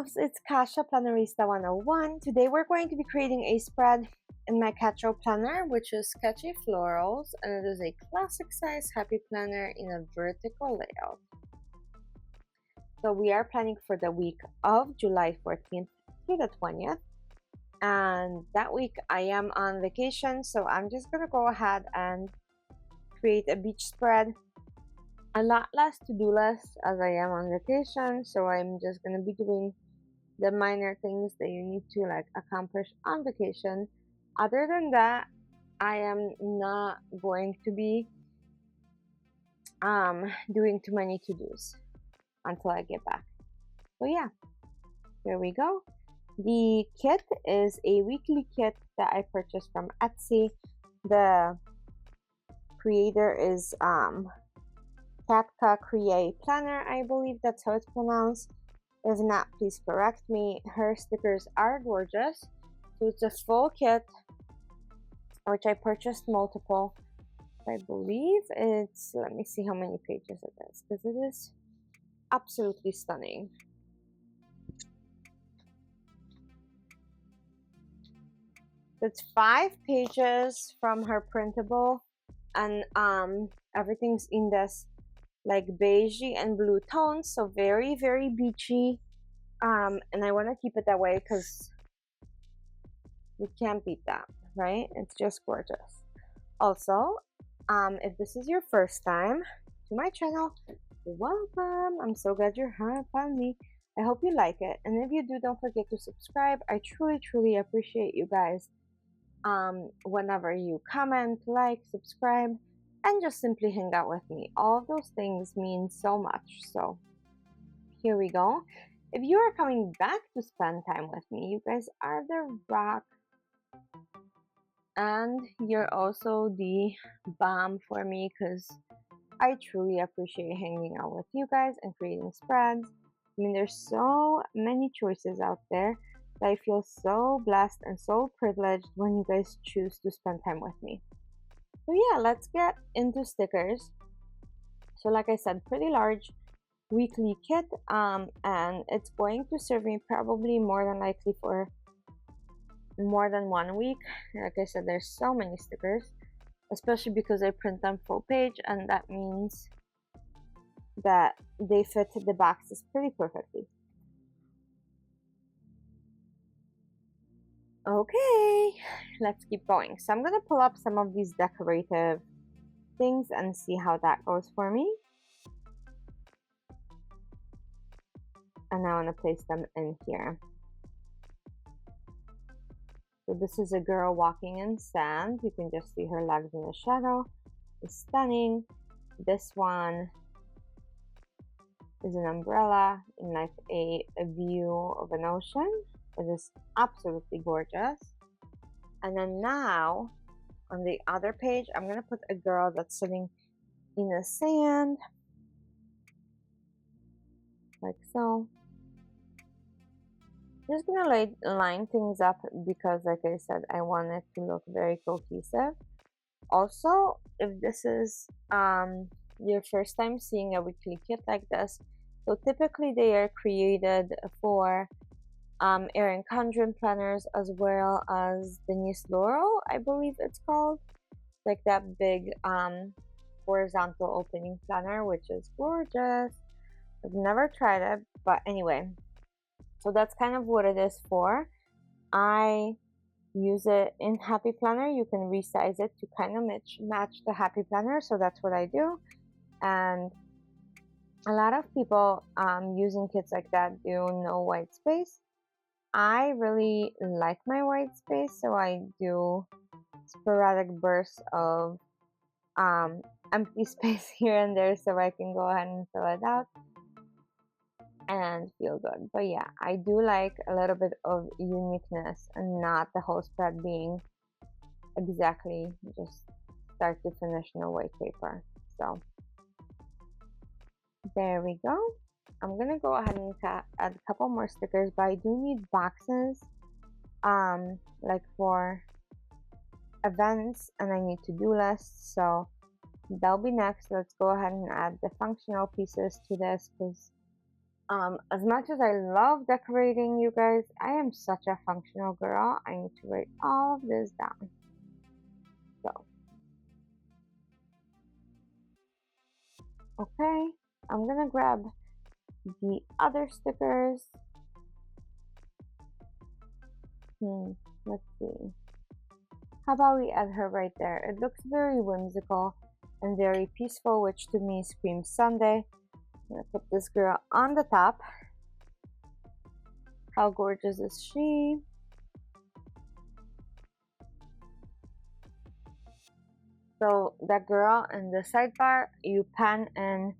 loves, it's Kasia Plannerista 101. Today we're going to be creating a spread in my Catch-All planner, which is Sketchy Florals, and it is a classic size happy planner in a vertical layout. So we are planning for the week of July 14th through the 20th, and that week I am on vacation, so I'm just gonna go ahead and create a beach spread. A lot less to-do list as I am on vacation, so I'm just gonna be doing the minor things that you need to accomplish on vacation. Other than that, I am not going to be doing too many to-dos until I get back. So yeah, here we go. The kit is a weekly kit that I purchased from Etsy. The creator is Katka Create Planner, I believe that's how it's pronounced. If not, please correct me. Her stickers are gorgeous. So it's a full kit, which I purchased multiple. I believe it's, let me see how many pages it is, because it is absolutely stunning. It's 5 pages from her printable, and everything's in this like beigey and blue tones, so very, very beachy. And I want to keep it that way because you can't beat that, right? It's just gorgeous. Also, if this is your first time to my channel, welcome. I'm so glad you're here. Found me. I hope you like it, and if you do, don't forget to subscribe. I truly appreciate you guys. Whenever you comment, like, subscribe, and just simply hang out with me, all of those things mean so much. So here we go. If you are coming back to spend time with me, you guys are the rock, and you're also the bomb for me, because I truly appreciate hanging out with you guys and creating spreads. I mean, there's so many choices out there that I feel so blessed and so privileged when you guys choose to spend time with me. So yeah, let's get into stickers. So like I said, pretty large weekly kit, and it's going to serve me probably more than likely for more than 1 week. Like I said, there's so many stickers, especially because I print them full page, and that means that they fit the boxes pretty perfectly. Okay, let's keep going. So I'm gonna pull up some of these decorative things and see how that goes for me. And I want to place them in here. So this is a girl walking in sand. You can just see her legs in the shadow. It's stunning. This one is an umbrella in like a view of an ocean. It is absolutely gorgeous. And then now on the other page, I'm gonna put a girl that's sitting in the sand, like so. Just gonna line things up because, like I said, I want it to look very cohesive. Also, if this is your first time seeing a weekly kit like this, so typically they are created for Erin Condren planners, as well as Denise Laurel, I believe it's called, like that big horizontal opening planner, which is gorgeous. I've never tried it, but anyway, so that's kind of what it is for. I use it in Happy Planner. You can resize it to kind of match the Happy Planner, so that's what I do. And a lot of people using kits like that do no white space. I really like my white space, so I do sporadic bursts of empty space here and there, so I can go ahead and fill it out and feel good. But yeah, I do like a little bit of uniqueness and not the whole spread being exactly just start to finish no white paper. So there we go. I'm gonna go ahead and add a couple more stickers, but I do need boxes like for events, and I need to-do lists, so that'll be next. Let's go ahead and add the functional pieces to this, because As much as I love decorating, you guys, I am such a functional girl. I need to write all of this down. So, okay, I'm gonna grab the other stickers. Let's see. How about we add her right there? It looks very whimsical and very peaceful, which to me screams Sunday. I'm gonna put this girl on the top. How gorgeous is she? So that girl in the sidebar, you pan in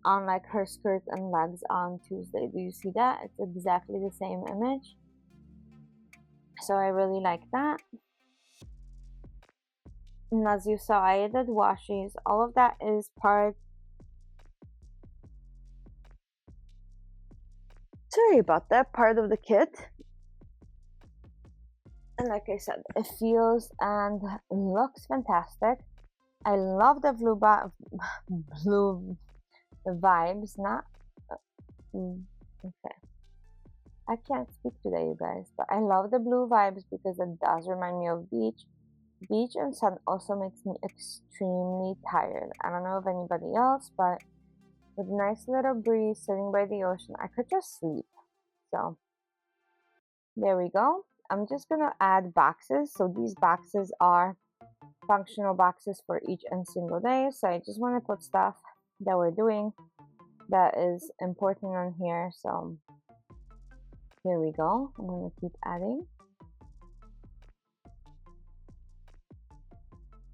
on like her skirt and legs on Tuesday. Do you see that? It's exactly the same image. So I really like that. And as you saw, I added washies. All of that is part. Sorry about that, part of the kit. And like I said, it feels and looks fantastic. I love the blue vibes, not okay. I can't speak today, you guys, but I love the blue vibes because it does remind me of beach. Beach and sun also makes me extremely tired. I don't know if anybody else, but with a nice little breeze sitting by the ocean, I could just sleep. So there we go. I'm just gonna add boxes. So these boxes are functional boxes for each and single day. So I just want to put stuff that we're doing that is important on here. So here we go. I'm going to keep adding.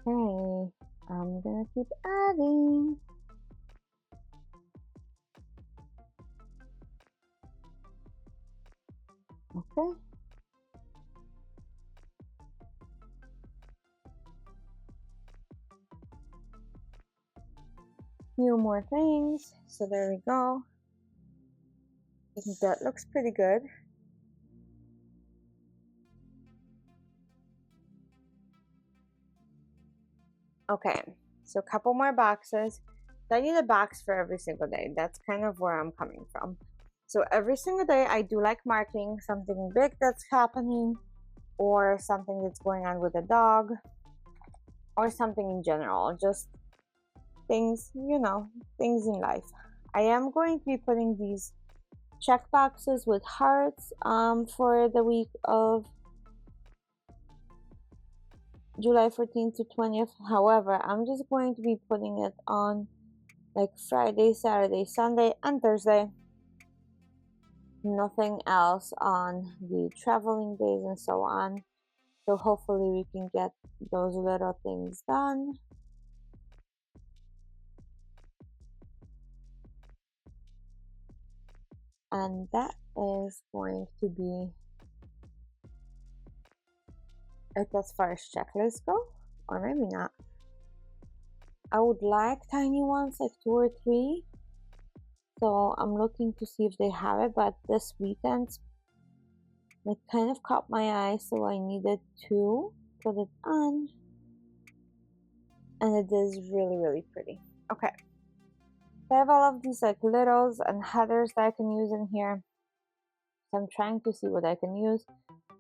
Okay, I'm going to keep adding. Okay. Few more things. So there we go. I think that looks pretty good. Okay, so a couple more boxes. So I need a box for every single day. That's kind of where I'm coming from. So every single day I do like marking something big that's happening, or something that's going on with a dog, or something in general, just things, things in life. I am going to be putting these check boxes with hearts for the week of July 14th to 20th. However, I'm just going to be putting it on like Friday, Saturday, Sunday, and Thursday. Nothing else on the traveling days and so on. So hopefully we can get those little things done. And that is going to be it as far as checklists go, or maybe not. I would like tiny ones, like 2 or 3. So I'm looking to see if they have it, but this weekend it kind of caught my eye, so I needed to put it on. And it is really, really pretty. Okay. So I have all of these like littles and headers that I can use in here. So I'm trying to see what I can use.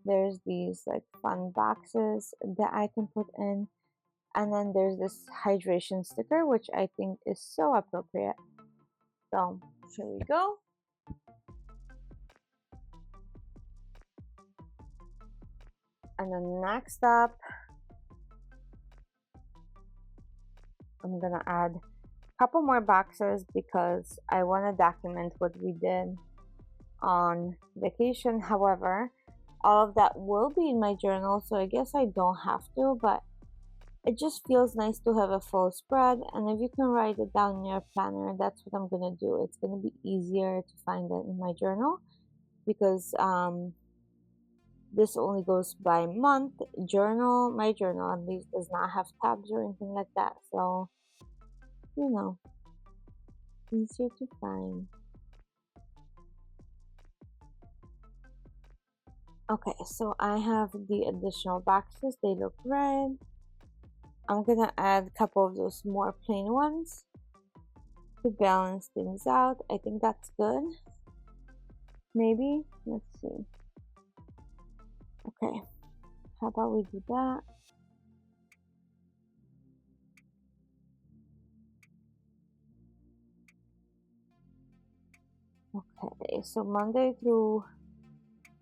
There's these like fun boxes that I can put in. And then there's this hydration sticker, which I think is so appropriate. So here we go. And then next up, I'm gonna add a couple more boxes because I want to document what we did on vacation. However, all of that will be in my journal, so I guess I don't have to, but it just feels nice to have a full spread. And if you can write it down in your planner, that's what I'm gonna do. It's gonna be easier to find it in my journal because this only goes by month. My journal at least does not have tabs or anything like that, so easier to find. Okay, so I have the additional boxes. They look red. I'm gonna add a couple of those more plain ones to balance things out. I think that's good. maybe. Let's see. Okay, how about we do that? Okay, so Monday through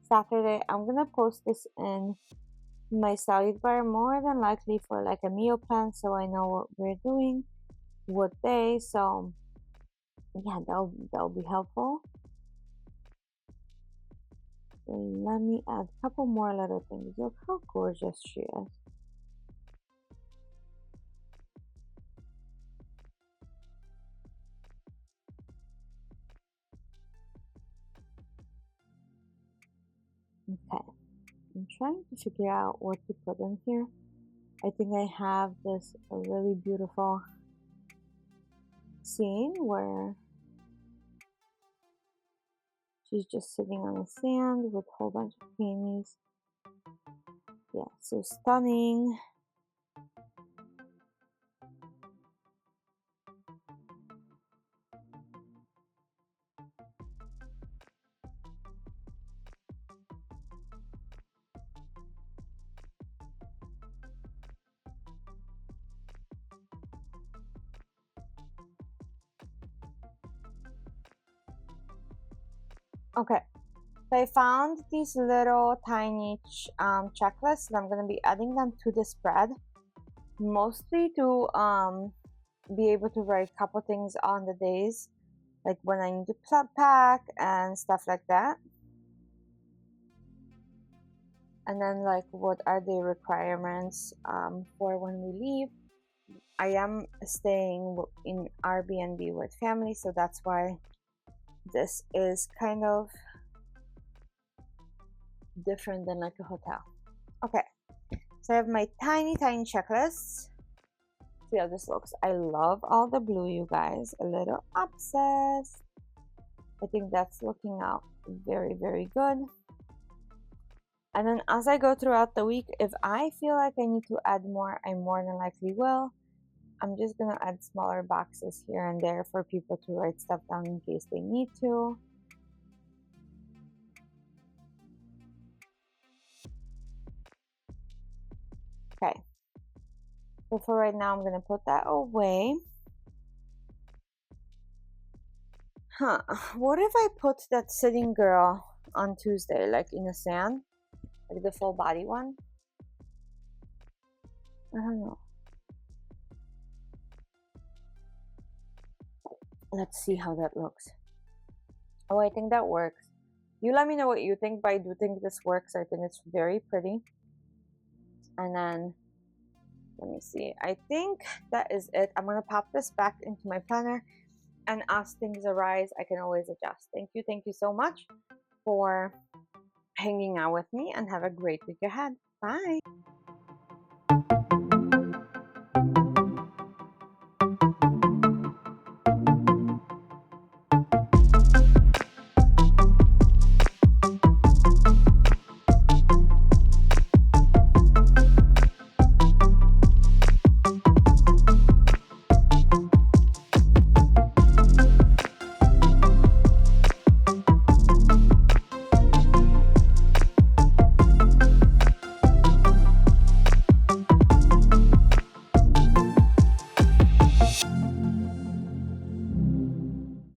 Saturday, I'm gonna post this in my salad bar more than likely for like a meal plan, so I know what we're doing, what day. So yeah, that'll be helpful. Let me add a couple more little things. Look how gorgeous she is. Okay, I'm trying to figure out what to put in here. I think I have this really beautiful scene where she's just sitting on the sand with a whole bunch of peonies. Yeah, so stunning. Okay, so I found these little tiny checklists, and I'm gonna be adding them to the spread, mostly to be able to write a couple things on the days, like when I need to pack and stuff like that. And then like what are the requirements for when we leave. I am staying in Airbnb with family, so that's why this is kind of different than like a hotel. Okay, so I have my tiny checklists. See how this looks. I love all the blue, you guys. A little obsessed. I think that's looking out very good. And then as I go throughout the week, if I feel like I need to add more, I more than likely will. I'm just gonna add smaller boxes here and there for people to write stuff down in case they need to. Okay, so for right now, I'm gonna put that away. Huh, what if I put that sitting girl on Tuesday, like in the sand? Like the full body one? I don't know. Let's see how that looks. Oh, I think that works. You let me know what you think, but I do think this works. I think it's very pretty. And then, let me see. I think that is it. I'm going to pop this back into my planner. And as things arise, I can always adjust. Thank you so much for hanging out with me, and have a great week ahead. Bye.